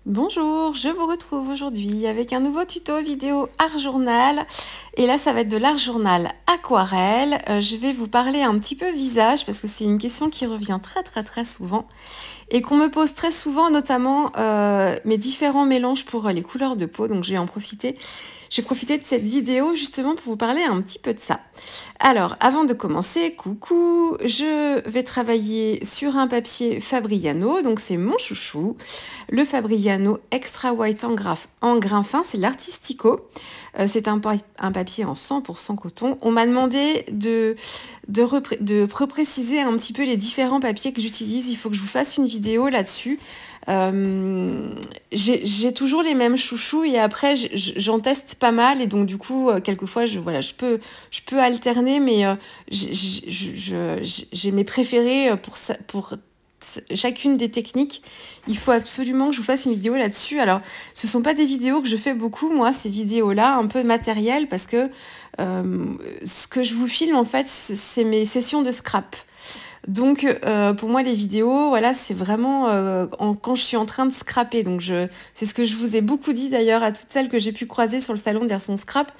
Bonjour, je vous retrouve aujourd'hui avec un nouveau tuto vidéo art journal et là ça va être de l'art journal aquarelle. Je vais vous parler un petit peu visage parce que c'est une question qui revient très souvent et qu'on me pose très souvent, notamment mes différents mélanges pour les couleurs de peau, donc je vais en profiter. J'ai profité de cette vidéo justement pour vous parler un petit peu de ça. Alors, avant de commencer, coucou, je vais travailler sur un papier Fabriano, donc c'est mon chouchou, le Fabriano Extra White en grain fin, c'est l'Artistico. C'est un papier en 100% coton. On m'a demandé de repréciser un petit peu les différents papiers que j'utilise. Il faut que je vous fasse une vidéo là-dessus. J'ai toujours les mêmes chouchous et après j'en teste pas mal et donc du coup quelquefois je peux alterner, mais j'ai mes préférés pour chacune des techniques. Il faut absolument que je vous fasse une vidéo là-dessus. Alors ce sont pas des vidéos que je fais beaucoup, moi, ces vidéos là un peu matérielles, parce que ce que je vous filme en fait c'est mes sessions de scrap. Donc pour moi les vidéos, voilà, c'est vraiment quand je suis en train de scraper. Donc c'est ce que je vous ai beaucoup dit d'ailleurs à toutes celles que j'ai pu croiser sur le salon de version scrap,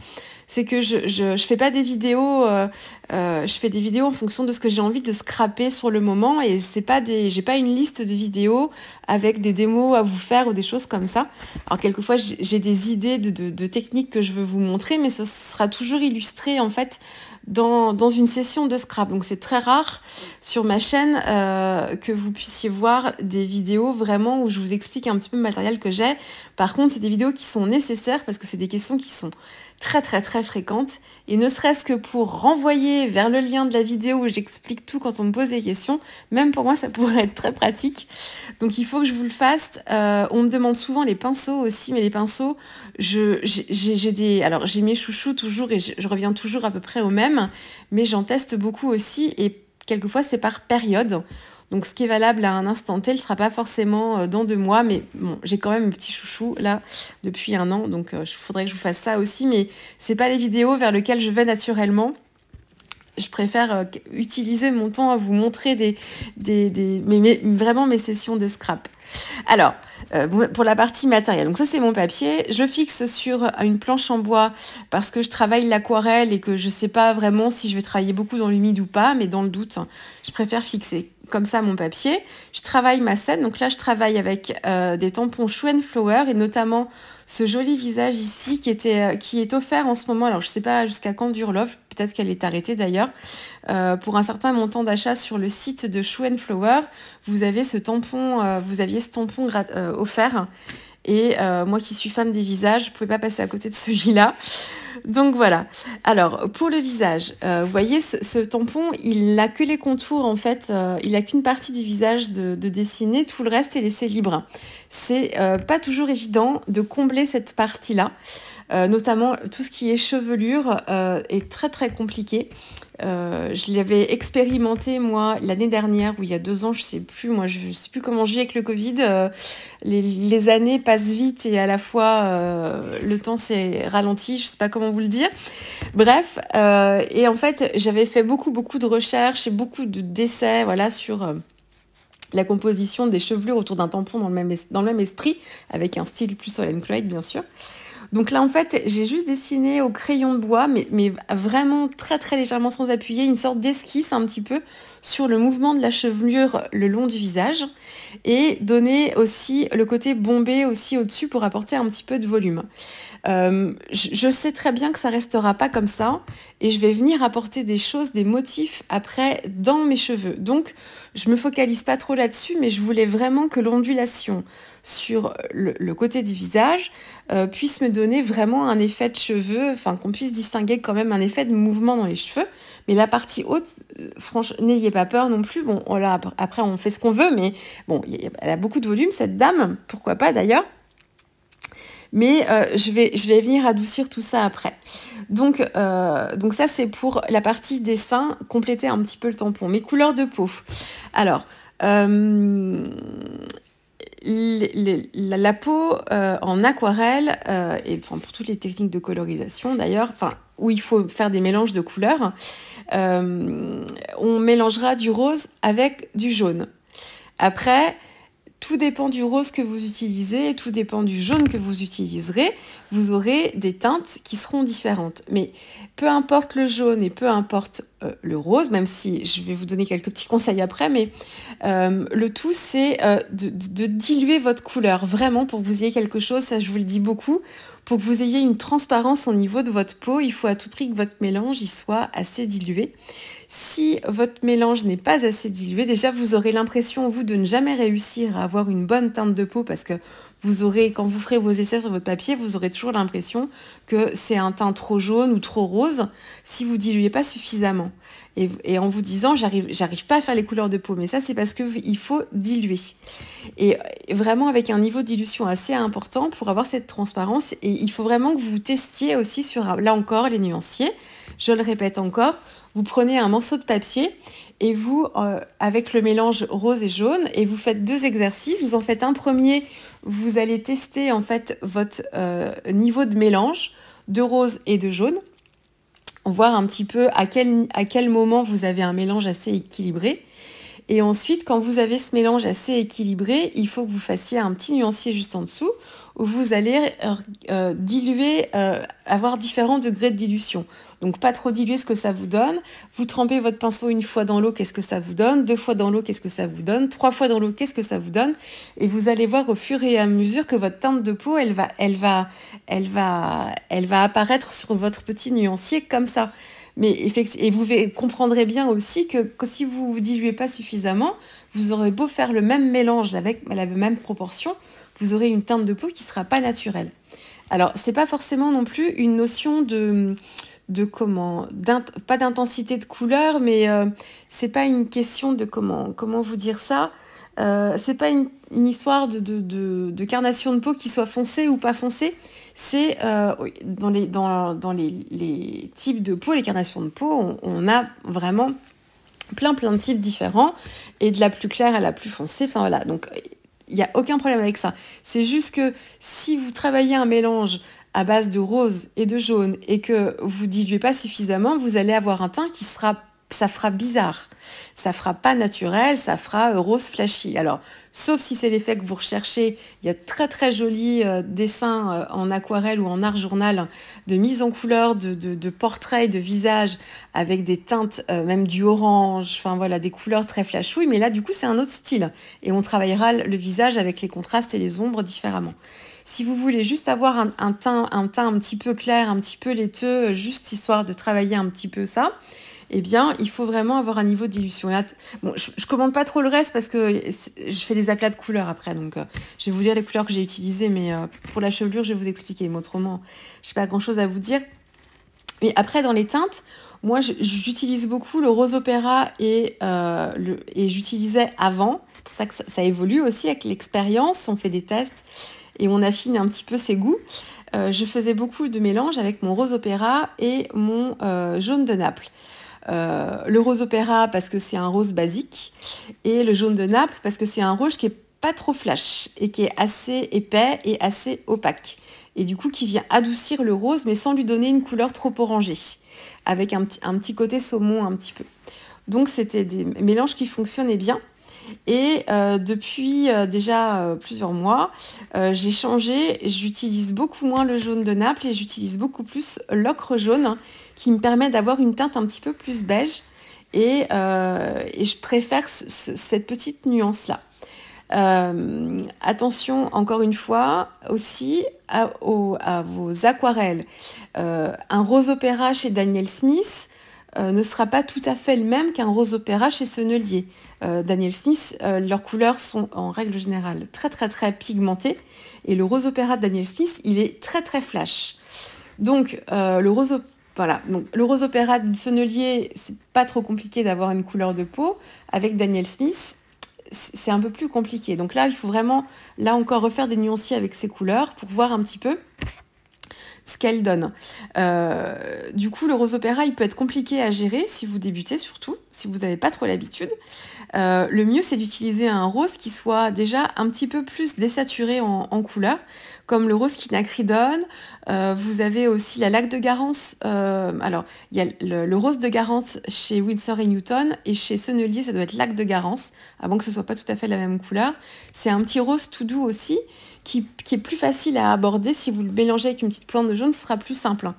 c'est que je fais pas des vidéos, je fais des vidéos en fonction de ce que j'ai envie de scraper sur le moment, et j'ai pas une liste de vidéos avec des démos à vous faire ou des choses comme ça. Alors quelquefois j'ai des idées de techniques que je veux vous montrer, mais ce sera toujours illustré en fait dans une session de scrap. Donc c'est très rare sur ma chaîne que vous puissiez voir des vidéos vraiment où je vous explique un petit peu le matériel que j'ai. Par contre, c'est des vidéos qui sont nécessaires parce que c'est des questions qui sont très fréquentes, et ne serait-ce que pour renvoyer vers le lien de la vidéo où j'explique tout quand on me pose des questions, même pour moi ça pourrait être très pratique. Donc il faut que je vous le fasse. On me demande souvent les pinceaux aussi, mais les pinceaux, j'ai mes chouchous toujours et je reviens toujours à peu près au même, mais j'en teste beaucoup aussi et quelquefois c'est par période. Donc ce qui est valable à un instant T ne sera pas forcément dans 2 mois, mais bon, j'ai quand même un petit chouchou là depuis 1 an, donc il faudrait que je vous fasse ça aussi, mais c'est pas les vidéos vers lesquelles je vais naturellement. Je préfère utiliser mon temps à vous montrer vraiment mes sessions de scrap. Alors, pour la partie matérielle, donc ça c'est mon papier, je le fixe sur une planche en bois parce que je travaille l'aquarelle et que je sais pas vraiment si je vais travailler beaucoup dans l'humide ou pas, mais dans le doute, je préfère fixer comme ça mon papier. Je travaille ma scène, donc là je travaille avec des tampons Show and Flower et notamment ce joli visage ici qui est offert en ce moment. Alors je sais pas jusqu'à quand dure l'offre, peut-être qu'elle est arrêtée d'ailleurs. Pour un certain montant d'achat sur le site de Show and Flower, vous aviez ce tampon offert. Et moi qui suis fan des visages, je ne pouvais pas passer à côté de celui-là. Donc voilà. Alors pour le visage, vous voyez ce tampon, il n'a que les contours en fait, il n'a qu'une partie du visage de dessiner, tout le reste est laissé libre. C'est pas toujours évident de combler cette partie-là, notamment tout ce qui est chevelure est très compliqué. Je l'avais expérimenté moi l'année dernière ou il y a 2 ans, je sais plus comment je vis avec le Covid. Les années passent vite et à la fois le temps s'est ralenti, je sais pas comment vous le dire. Bref, et en fait j'avais fait beaucoup de recherches et beaucoup d'essais, voilà, sur la composition des chevelures autour d'un tampon dans le même esprit, avec un style plus Sol & Create bien sûr. Donc là, en fait, j'ai juste dessiné au crayon de bois, mais vraiment très légèrement sans appuyer, une sorte d'esquisse un petit peu sur le mouvement de la chevelure le long du visage et donner aussi le côté bombé aussi au-dessus pour apporter un petit peu de volume. Je sais très bien que ça restera pas comme ça et je vais venir apporter des choses, des motifs après dans mes cheveux. Donc, je me focalise pas trop là-dessus, mais je voulais vraiment que l'ondulation sur le côté du visage puisse me donner vraiment un effet de cheveux, enfin qu'on puisse distinguer quand même un effet de mouvement dans les cheveux. Mais la partie haute, franchement, n'ayez pas peur non plus. Bon, voilà, après on fait ce qu'on veut, mais bon, elle a beaucoup de volume cette dame, pourquoi pas d'ailleurs. Mais je vais venir adoucir tout ça après. Donc ça c'est pour la partie dessin, compléter un petit peu le tampon. Mes couleurs de peau. Alors, la peau en aquarelle, et enfin, pour toutes les techniques de colorisation d'ailleurs, enfin, où il faut faire des mélanges de couleurs, on mélangera du rose avec du jaune. Après, tout dépend du rose que vous utilisez, tout dépend du jaune que vous utiliserez. Vous aurez des teintes qui seront différentes. Mais peu importe le jaune et peu importe le rose, même si je vais vous donner quelques petits conseils après, mais le tout, c'est de diluer votre couleur, vraiment, pour que vous ayez quelque chose, ça je vous le dis beaucoup, pour que vous ayez une transparence au niveau de votre peau, il faut à tout prix que votre mélange il soit assez dilué. Si votre mélange n'est pas assez dilué, déjà vous aurez l'impression, vous, de ne jamais réussir à avoir une bonne teinte de peau parce que vous aurez, quand vous ferez vos essais sur votre papier, vous aurez toujours l'impression que c'est un teint trop jaune ou trop rose si vous diluez pas suffisamment. Et en vous disant, j'arrive pas à faire les couleurs de peau, mais ça c'est parce qu'il faut diluer. Et vraiment avec un niveau de dilution assez important pour avoir cette transparence. Et il faut vraiment que vous testiez aussi sur, là encore, les nuanciers. Je le répète encore, vous prenez un morceau de papier et vous, avec le mélange rose et jaune, et vous faites 2 exercices. Vous en faites un premier, vous allez tester en fait votre niveau de mélange de rose et de jaune. Voir un petit peu à quel moment vous avez un mélange assez équilibré. Et ensuite, quand vous avez ce mélange assez équilibré, il faut que vous fassiez un petit nuancier juste en dessous où vous allez diluer, avoir différents degrés de dilution. Donc pas trop diluer ce que ça vous donne. Vous trempez votre pinceau 1 fois dans l'eau, qu'est-ce que ça vous donne? 2 fois dans l'eau, qu'est-ce que ça vous donne? 3 fois dans l'eau, qu'est-ce que ça vous donne? Et vous allez voir au fur et à mesure que votre teinte de peau, elle va apparaître sur votre petit nuancier comme ça. Et vous comprendrez bien aussi que si vous ne diluez pas suffisamment, vous aurez beau faire le même mélange avec la même proportion, vous aurez une teinte de peau qui ne sera pas naturelle. Alors, ce n'est pas forcément non plus une notion pas d'intensité de couleur, mais c'est pas une question de comment vous dire ça. C'est pas une histoire de carnation de peau qui soit foncée ou pas foncée. C'est dans les types de peau, les carnations de peau, on a vraiment plein de types différents, et de la plus claire à la plus foncée. Enfin voilà, donc il n'y a aucun problème avec ça. C'est juste que si vous travaillez un mélange à base de rose et de jaune et que vous diluez pas suffisamment, vous allez avoir un teint ça fera bizarre, ça fera pas naturel, ça fera rose flashy. Alors, sauf si c'est l'effet que vous recherchez, il y a très très jolis dessins en aquarelle ou en art journal de mise en couleur, de portraits, de visages avec des teintes, même du orange, enfin voilà, des couleurs très flashouilles, mais là du coup c'est un autre style et on travaillera le visage avec les contrastes et les ombres différemment. Si vous voulez juste avoir un teint un petit peu clair, un petit peu laiteux, juste histoire de travailler un petit peu ça, eh bien, il faut vraiment avoir un niveau de dilution. Là, bon, je commande pas trop le reste parce que je fais des aplats de couleurs après. Donc, je vais vous dire les couleurs que j'ai utilisées, mais pour la chevelure, je vais vous expliquer. Mais autrement, je n'ai pas grand-chose à vous dire. Mais après, dans les teintes, moi, j'utilise beaucoup le rose opéra et j'utilisais avant. C'est pour ça que ça évolue aussi avec l'expérience. On fait des tests et on affine un petit peu ses goûts. Je faisais beaucoup de mélanges avec mon rose opéra et mon jaune de Naples. Le rose opéra parce que c'est un rose basique et le jaune de Naples parce que c'est un rouge qui est pas trop flash et qui est assez épais et assez opaque et du coup qui vient adoucir le rose mais sans lui donner une couleur trop orangée avec un petit côté saumon un petit peu. Donc c'était des mélanges qui fonctionnaient bien. Et depuis déjà plusieurs mois, j'ai changé, j'utilise beaucoup moins le jaune de Naples et j'utilise beaucoup plus l'ocre jaune qui me permet d'avoir une teinte un petit peu plus beige et je préfère cette petite nuance-là. Attention encore une fois aussi à vos aquarelles. Un rose opéra chez Daniel Smith ne sera pas tout à fait le même qu'un rose opéra chez Sennelier. Daniel Smith, leurs couleurs sont en règle générale très très très pigmentées et le rose opéra de Daniel Smith, il est très très flash. Donc le rose opéra de Sennelier, c'est pas trop compliqué d'avoir une couleur de peau. Avec Daniel Smith, c'est un peu plus compliqué. Donc là, il faut vraiment, là encore, refaire des nuanciers avec ces couleurs pour voir un petit peu ce qu'elle donne. Du coup, le rose opéra, il peut être compliqué à gérer si vous débutez, surtout, si vous n'avez pas trop l'habitude. Le mieux, c'est d'utiliser un rose qui soit déjà un petit peu plus désaturé en couleur, comme le rose quinacridone. Vous avez aussi la laque de Garance. Alors, il y a le rose de Garance chez Winsor & Newton, et chez Sennelier, ça doit être laque de Garance, avant que ce soit pas tout à fait la même couleur. C'est un petit rose tout doux aussi, qui est plus facile à aborder. Si vous le mélangez avec une petite pointe de jaune, ce sera plus simple.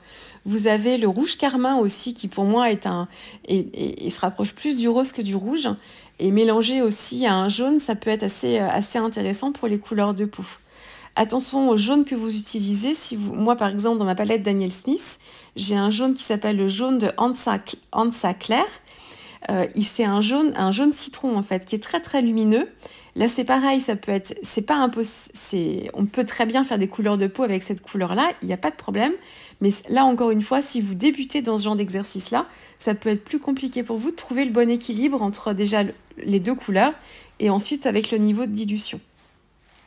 Vous avez le rouge carmin aussi, qui pour moi et se rapproche plus du rose que du rouge. Et mélanger aussi à un jaune, ça peut être assez intéressant pour les couleurs de peau. Attention au jaune que vous utilisez. Moi, par exemple, dans ma palette Daniel Smith, j'ai un jaune qui s'appelle le jaune de Hansa Clair. C'est un jaune citron, en fait, qui est très, très lumineux. Là, c'est pareil, c'est pas impossible. On peut très bien faire des couleurs de peau avec cette couleur-là, il n'y a pas de problème. Mais là, encore une fois, si vous débutez dans ce genre d'exercice-là, ça peut être plus compliqué pour vous de trouver le bon équilibre entre déjà les deux couleurs et ensuite avec le niveau de dilution.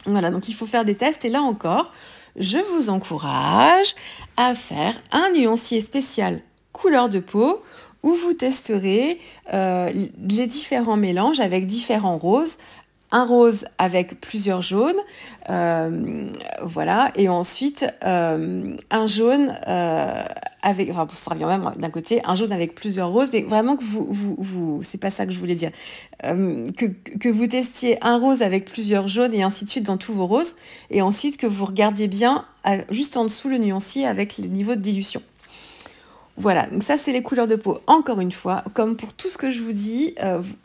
Voilà, donc il faut faire des tests. Et là encore, je vous encourage à faire un nuancier spécial couleur de peau où vous testerez les différents mélanges avec différents roses. Un rose avec plusieurs jaunes, voilà, et ensuite un jaune avec, enfin, ça revient même d'un côté, un jaune avec plusieurs roses, mais vraiment que vous c'est pas ça que je voulais dire, que vous testiez un rose avec plusieurs jaunes et ainsi de suite dans tous vos roses, et ensuite que vous regardiez bien juste en dessous le nuancier avec le niveau de dilution. Voilà, donc ça c'est les couleurs de peau. Encore une fois, comme pour tout ce que je vous dis,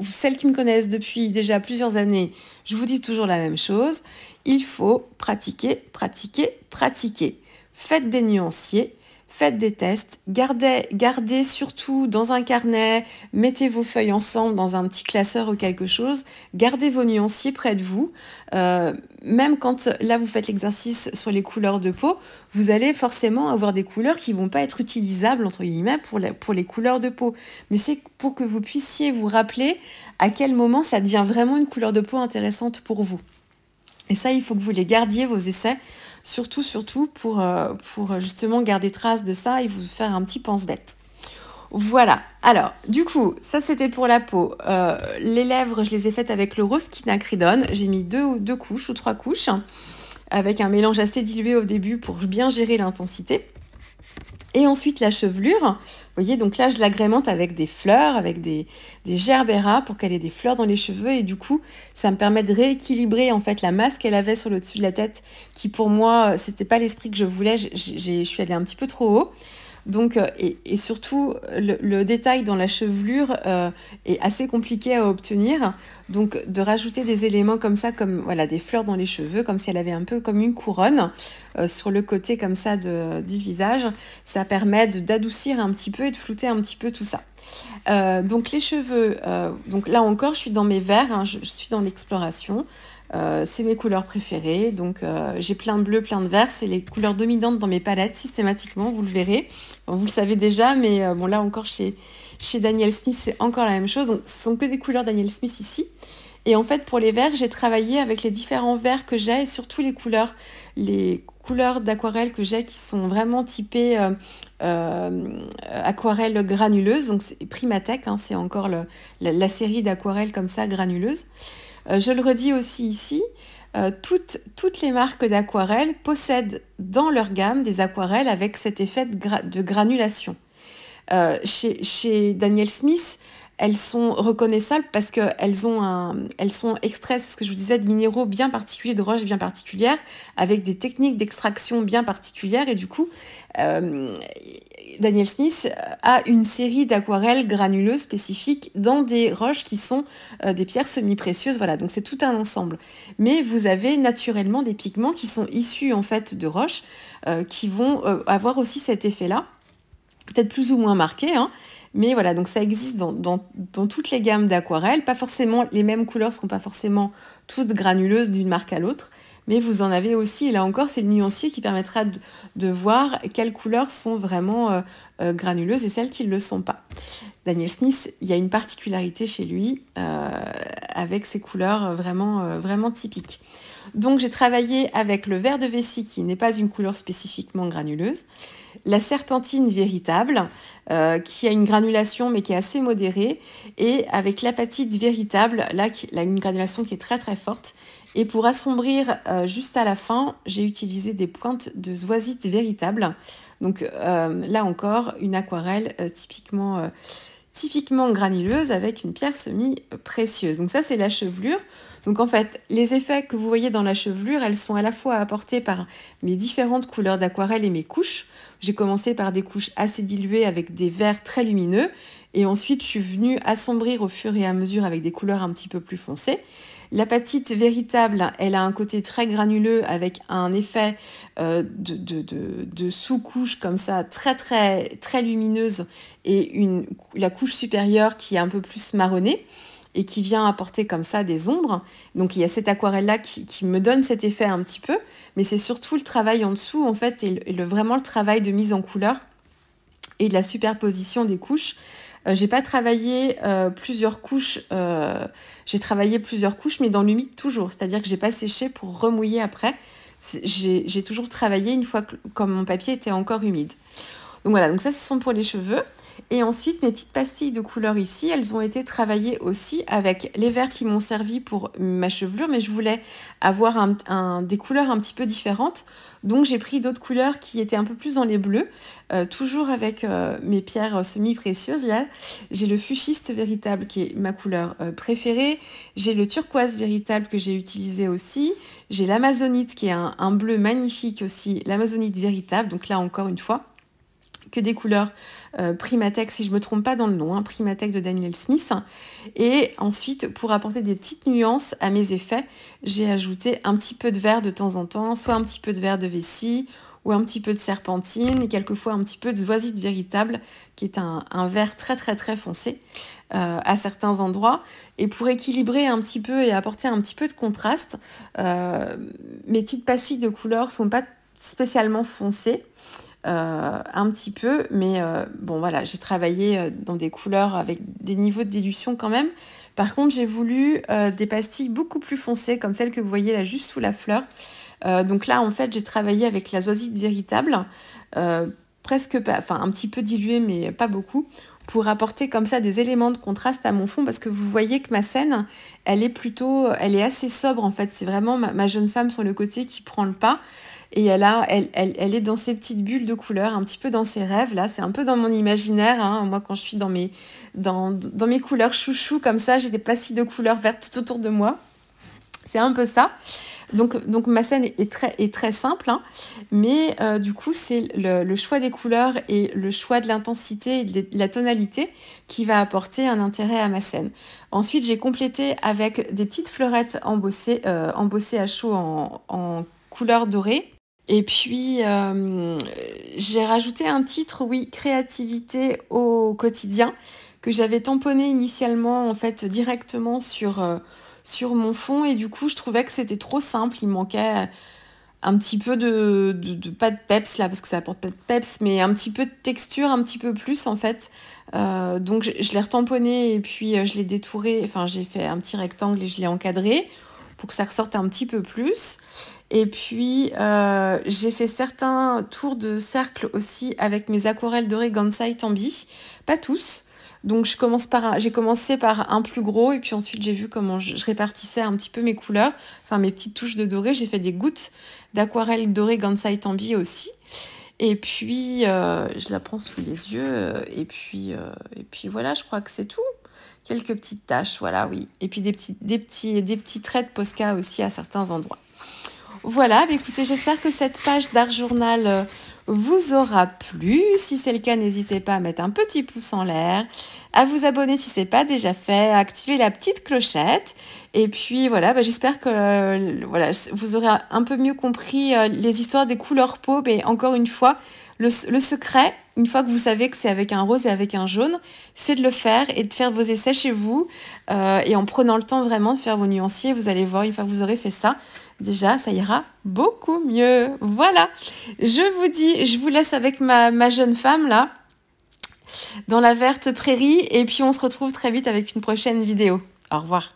celles qui me connaissent depuis déjà plusieurs années, je vous dis toujours la même chose. Il faut pratiquer, pratiquer, pratiquer. Faites des nuanciers, faites des tests, gardez surtout dans un carnet, mettez vos feuilles ensemble dans un petit classeur ou quelque chose, gardez vos nuanciers près de vous. Même quand là vous faites l'exercice sur les couleurs de peau, vous allez forcément avoir des couleurs qui vont pas être utilisables entre guillemets pour les couleurs de peau. Mais c'est pour que vous puissiez vous rappeler à quel moment ça devient vraiment une couleur de peau intéressante pour vous. Et ça, il faut que vous les gardiez, vos essais, surtout pour justement garder trace de ça et vous faire un petit pense-bête. Voilà, alors du coup, ça c'était pour la peau. Les lèvres, je les ai faites avec le rose quinacridone. J'ai mis deux couches ou 3 couches, avec un mélange assez dilué au début pour bien gérer l'intensité. Et ensuite la chevelure, vous voyez, donc là je l'agrémente avec des fleurs, avec des gerbera pour qu'elle ait des fleurs dans les cheveux, et du coup ça me permet de rééquilibrer en fait la masse qu'elle avait sur le dessus de la tête, qui pour moi c'était pas l'esprit que je voulais, je suis allée un petit peu trop haut. Donc, et surtout, le détail dans la chevelure est assez compliqué à obtenir. Donc, de rajouter des éléments comme ça, comme voilà, des fleurs dans les cheveux, comme si elle avait un peu comme une couronne sur le côté comme ça du visage, ça permet d'adoucir un petit peu et de flouter un petit peu tout ça. Donc, les cheveux, donc là encore, je suis dans mes verts, hein, je suis dans l'exploration. C'est mes couleurs préférées, donc j'ai plein de bleu, plein de vert, c'est les couleurs dominantes dans mes palettes systématiquement, vous le verrez, vous le savez déjà, mais bon là encore chez Daniel Smith c'est encore la même chose, donc ce sont que des couleurs Daniel Smith ici. Et en fait pour les verts j'ai travaillé avec les différents verts que j'ai, et surtout les couleurs d'aquarelle que j'ai qui sont vraiment typées aquarelle granuleuse, donc c'est Primatech, hein, c'est encore la série d'aquarelles comme ça granuleuses. Je le redis aussi ici, toutes les marques d'aquarelle possèdent dans leur gamme des aquarelles avec cet effet de granulation. Chez Daniel Smith, elles sont reconnaissables parce qu'elles sont extraites, c'est ce que je vous disais, de minéraux bien particuliers, de roches bien particulières, avec des techniques d'extraction bien particulières. Et du coup, Daniel Smith a une série d'aquarelles granuleuses spécifiques dans des roches qui sont des pierres semi-précieuses. Voilà, donc c'est tout un ensemble. Mais vous avez naturellement des pigments qui sont issus en fait de roches qui vont avoir aussi cet effet-là, peut-être plus ou moins marqué, hein. Mais voilà, donc ça existe dans toutes les gammes d'aquarelles. Pas forcément les mêmes couleurs, seront pas forcément toutes granuleuses d'une marque à l'autre. Mais vous en avez aussi, et là encore, c'est le nuancier qui permettra de voir quelles couleurs sont vraiment granuleuses et celles qui ne le sont pas. Daniel Smith, il y a une particularité chez lui avec ces couleurs vraiment typiques. Donc j'ai travaillé avec le vert de vessie qui n'est pas une couleur spécifiquement granuleuse, la serpentine véritable qui a une granulation mais qui est assez modérée, et avec l'apatite véritable, là une granulation qui est très très forte. Et pour assombrir juste à la fin, j'ai utilisé des pointes de zoisite véritable. Donc là encore, une aquarelle typiquement granuleuse avec une pierre semi-précieuse. Donc ça, c'est la chevelure. Donc en fait, les effets que vous voyez dans la chevelure, elles sont à la fois apportées par mes différentes couleurs d'aquarelle et mes couches. J'ai commencé par des couches assez diluées avec des verts très lumineux, et ensuite je suis venue assombrir au fur et à mesure avec des couleurs un petit peu plus foncées. L'apatite véritable, elle a un côté très granuleux avec un effet de sous-couche comme ça, très très très lumineuse, et la couche supérieure qui est un peu plus marronnée et qui vient apporter comme ça des ombres. Donc il y a cette aquarelle-là qui me donne cet effet un petit peu, mais c'est surtout le travail en dessous en fait, et vraiment le travail de mise en couleur et de la superposition des couches. J'ai pas travaillé plusieurs couches, j'ai travaillé plusieurs couches, mais dans l'humide toujours, c'est-à-dire que j'ai pas séché pour remouiller après. J'ai toujours travaillé une fois comme mon papier était encore humide. Donc voilà, donc ça ce sont pour les cheveux. Et ensuite, mes petites pastilles de couleur ici, elles ont été travaillées aussi avec les verts qui m'ont servi pour ma chevelure, mais je voulais avoir des couleurs un petit peu différentes. Donc j'ai pris d'autres couleurs qui étaient un peu plus dans les bleus, toujours avec mes pierres semi-précieuses. Là, j'ai le fuchsiste véritable qui est ma couleur préférée. J'ai le turquoise véritable que j'ai utilisé aussi. J'ai l'amazonite qui est un bleu magnifique aussi, l'amazonite véritable. Donc là, encore une fois, que des couleurs Primatech, si je ne me trompe pas dans le nom, hein, Primatech de Daniel Smith. Et ensuite, pour apporter des petites nuances à mes effets, j'ai ajouté un petit peu de vert de temps en temps, soit un petit peu de vert de vessie, ou un petit peu de serpentine, et quelquefois un petit peu de zoisite véritable, qui est un vert très très très foncé à certains endroits. Et pour équilibrer un petit peu et apporter un petit peu de contraste, mes petites pastilles de couleurs ne sont pas spécialement foncées, un petit peu, mais bon voilà, j'ai travaillé dans des couleurs avec des niveaux de dilution quand même. Par contre, j'ai voulu des pastilles beaucoup plus foncées, comme celle que vous voyez là juste sous la fleur. Donc là, en fait, j'ai travaillé avec la zoisite véritable, presque pas, enfin un petit peu diluée, mais pas beaucoup, pour apporter comme ça des éléments de contraste à mon fond, parce que vous voyez que ma scène, elle est assez sobre en fait. C'est vraiment ma jeune femme sur le côté qui prend le pas. Et elle est dans ces petites bulles de couleurs, un petit peu dans ses rêves. Là, c'est un peu dans mon imaginaire. Hein. Moi, quand je suis dans mes couleurs chouchou, comme ça, j'ai des pastilles de couleurs vertes tout autour de moi. C'est un peu ça. Donc ma scène est très simple, hein. Mais du coup, c'est le choix des couleurs et le choix de l'intensité et de la tonalité qui va apporter un intérêt à ma scène. Ensuite, j'ai complété avec des petites fleurettes embossées à chaud en couleur dorée. Et puis, j'ai rajouté un titre, oui, créativité au quotidien, que j'avais tamponné initialement, en fait, directement sur mon fond. Et du coup, je trouvais que c'était trop simple. Il manquait un petit peu pas de peps, là, parce que ça apporte pas de peps, mais un petit peu de texture, un petit peu plus, en fait. Donc, je l'ai retamponné et puis je l'ai détouré. Enfin, j'ai fait un petit rectangle et je l'ai encadré pour que ça ressorte un petit peu plus. Et puis, j'ai fait certains tours de cercle aussi avec mes aquarelles dorées Gansai Tambi. Pas tous. Donc, j'ai commencé par un plus gros et puis ensuite, j'ai vu comment je répartissais un petit peu mes couleurs. Enfin, mes petites touches de doré. J'ai fait des gouttes d'aquarelle dorée Gansai Tambi aussi. Et puis, je la prends sous les yeux. Et puis voilà, je crois que c'est tout. Quelques petites taches, voilà, oui. Et puis des petits traits de Posca aussi à certains endroits. Voilà, écoutez, j'espère que cette page d'Art Journal vous aura plu. Si c'est le cas, n'hésitez pas à mettre un petit pouce en l'air, à vous abonner si ce n'est pas déjà fait, à activer la petite clochette. Et puis voilà, j'espère que vous aurez un peu mieux compris les histoires des couleurs peau. Mais encore une fois, le secret, une fois que vous savez que c'est avec un rose et avec un jaune, c'est de le faire et de faire vos essais chez vous. Et en prenant le temps vraiment de faire vos nuanciers, vous allez voir, une fois que vous aurez fait ça, déjà, ça ira beaucoup mieux. Voilà, je vous laisse avec ma jeune femme là, dans la verte prairie. Et puis on se retrouve très vite avec une prochaine vidéo. Au revoir.